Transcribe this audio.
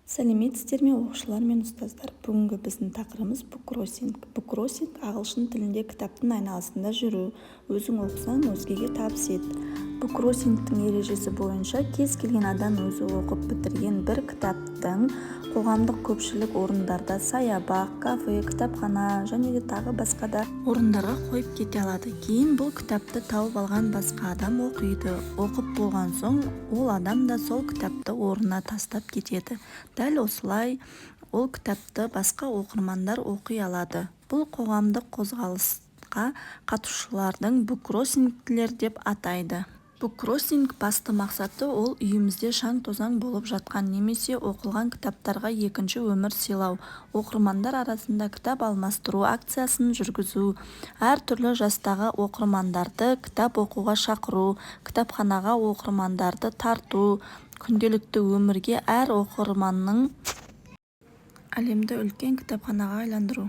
Сәлеметсіздер ме оқушылар мен ұстаздар. Бүгінгі біздің тақырыбымыз буккроссинг. Буккроссинг ағылшын тілінде кітаптың айналасында жүру, өзің оқысаң өзгеге табыс ет. Буккроссингтің ережесі бойынша кез келген адам өзі оқып бітірген бір кітаптың қоғамдық көпшілік орындарда, саябақ, кафе, кітапхана және де тағы басқа да орындарға қойып кете алады. Кейін бұл кітапты тауып алған басқа адам оқиды. Оқып болған соң ол адам да сол кітапты орнына тастап кетеді. Дәл осылай ол кітапты басқа оқырмандар оқи алады. Бұл қоғамдық қозғалысқа қатысушылардың буккроссингтілер деп атайды. Буккроссинг басты мақсаты ол үйімізде шаң-тозаң болып жатқан немесе оқылған кітаптарға екінші өмір сыйлау, оқырмандар арасында кітап алмастыру акциясын жүргізу, әртүрлі жастағы оқырмандарды кітап оқуға шақыру, кітапханаға оқырмандарды тарту, күнделікті өмірге әр оқырманның әлемді үлкен кітапханаға айландыру.